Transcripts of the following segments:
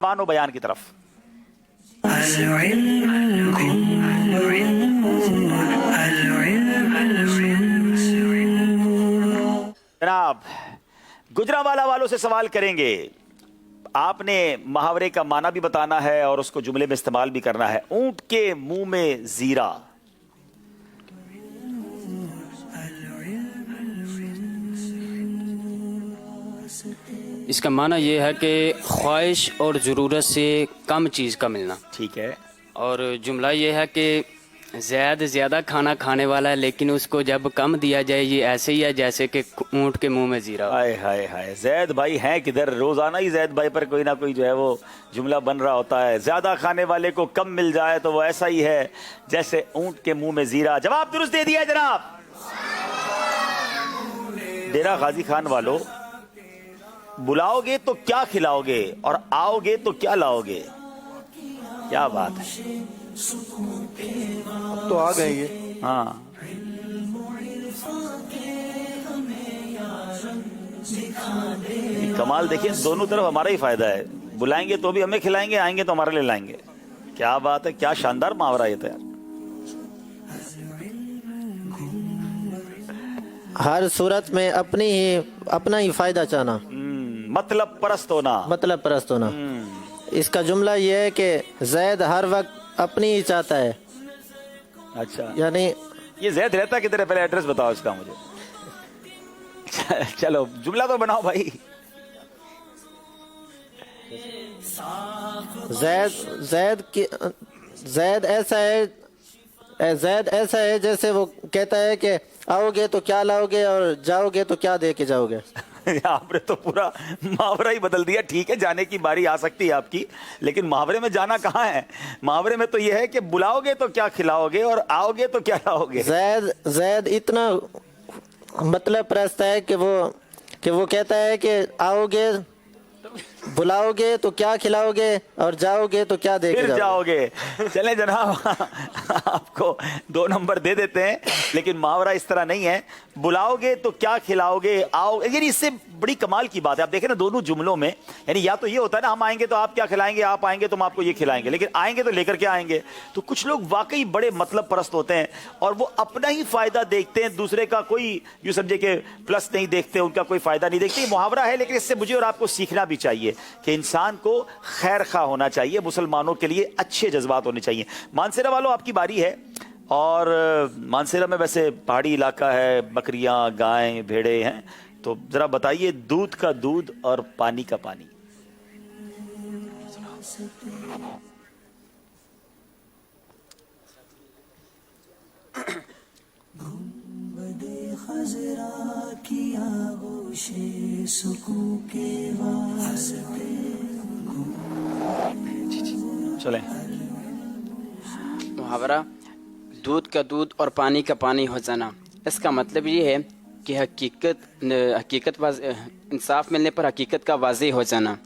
बानो बयान की तरफ। जनाब गुजरांवाला वालों से सवाल करेंगे। आपने मुहावरे का माना भी बताना है और उसको जुमले में इस्तेमाल भी करना है। ऊंट के मुंह में जीरा। इसका माना यह है कि ख्वाहिश और ज़रूरत से कम चीज़ का मिलना। ठीक है। और जुमला यह है कि ज़्यादा खाना खाने वाला है, लेकिन उसको जब कम दिया जाए ये ऐसे ही है जैसे कि ऊँट के मुंह में जीरा। हाय हाय हाय, जैद भाई हैं किधर? रोजाना ही जैद भाई पर कोई ना कोई जो है वो जुमला बन रहा होता है। ज्यादा खाने वाले को कम मिल जाए तो वो ऐसा ही है जैसे ऊँट के मुंह में जीरा। जवाब दुरुस्त दे दिया जनाब। डेरा गाजी खान वालों, बुलाओगे तो क्या खिलाओगे और आओगे तो क्या लाओगे? क्या बात है, तो आ गए ये। हाँ। कमाल देखिए, दोनों तरफ हमारा ही फायदा है। बुलाएंगे तो भी हमें खिलाएंगे, आएंगे तो हमारे लिए लाएंगे। क्या बात है, क्या शानदार मुहावरा ये तो यार। हर सूरत में अपना ही फायदा चाहना, मतलब परस्त होना। मतलब परस्त होना। इसका जुमला ये है कि जैद हर वक्त अपनी ही चाहता है। अच्छा, यानी ये जैद रहता किधर है? पहले एड्रेस बताओ इसका मुझे। चलो जुमला तो बनाओ भाई। जैद ऐसा है जैसे वो कहता है कि आओगे तो क्या लाओगे और जाओगे तो क्या दे के जाओगे। आपने तो पूरा मुहावरा ही बदल दिया। ठीक है, जाने की बारी आ सकती है आपकी, लेकिन मुहावरे में जाना कहाँ है? मुहावरे में तो यह है कि बुलाओगे तो क्या खिलाओगे और आओगे तो क्या लाओगे। जैद इतना मतलब परस्त है कि वो कहता है कि आओगे, बुलाओगे तो क्या खिलाओगे और जाओगे तो क्या दे के जाओगे। चलें जनाब, आपको 2 नंबर दे देते हैं, लेकिन मुहावरा इस तरह नहीं है। बुलाओगे तो क्या खिलाओगे, आओ, यानी इससे बड़ी कमाल की बात है। आप देखें ना दोनों जुमलों में, यानी या तो ये होता है ना हम आएंगे तो आप क्या खिलाएंगे, आप आएंगे तो हम आपको ये खिलाएंगे, लेकिन आएंगे तो लेकर के आएंगे। तो कुछ लोग वाकई बड़े मतलब परस्त होते हैं और वो अपना ही फायदा देखते हैं, दूसरे का कोई यूं समझे कि प्लस नहीं देखते, उनका कोई फायदा नहीं देखते। मुहावरा है, लेकिन इससे मुझे और आपको सीखना भी चाहिए कि इंसान को खैर खा होना चाहिए, मुसलमानों के लिए अच्छे जज्बात होने चाहिए। मानसेरा वालों, आपकी बारी है। और मानसेरा में वैसे पहाड़ी इलाका है, बकरियां, गायें, भेड़े हैं, तो जरा बताइए दूध का दूध और पानी का पानी। चलें। मुहावरा दूध का दूध और पानी का पानी हो जाना, इसका मतलब ये है कि इंसाफ मिलने पर हकीकत का वाज़ेह हो जाना।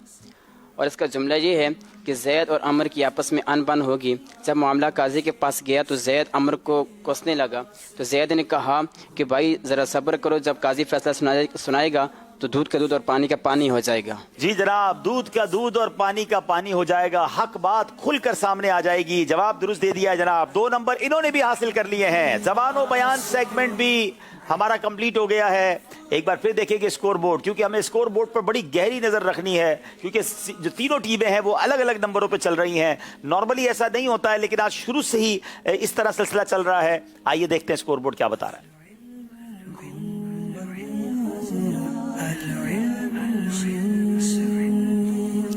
और इसका जुमला ये है कि ज़ैद और अमर की आपस में अनबन होगी। जब मामला काजी के पास गया तो ज़ैद अमर को कोसने लगा, तो ज़ैद ने कहा कि भाई ज़रा सब्र करो, जब काजी फैसला सुनाएगा तो दूध का दूध और पानी का पानी हो जाएगा। जी जनाब, दूध का दूध और पानी का पानी हो जाएगा। हक बात खुलकर सामने आ जाएगी। जवाब दुरुस्त दे दिया है जनाब। 2 नंबर इन्होंने भी हासिल कर लिए हैं। ज़बानो बयान सेगमेंट भी हमारा कंप्लीट हो गया है। एक बार फिर देखेंगे स्कोर बोर्ड, क्योंकि हमें स्कोर बोर्ड पर बड़ी गहरी नजर रखनी है, क्योंकि जो तीनों टीमें हैं वो अलग अलग नंबरों पर चल रही हैं। नॉर्मली ऐसा नहीं होता है, लेकिन आज शुरू से ही इस तरह सिलसिला चल रहा है। आइए देखते हैं स्कोर बोर्ड क्या बता रहा है।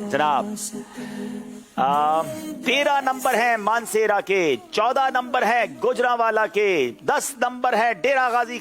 जनाब 13 नंबर है मानसेरा के, 14 नंबर है गुजरांवाला के, 10 नंबर है डेरा गाजी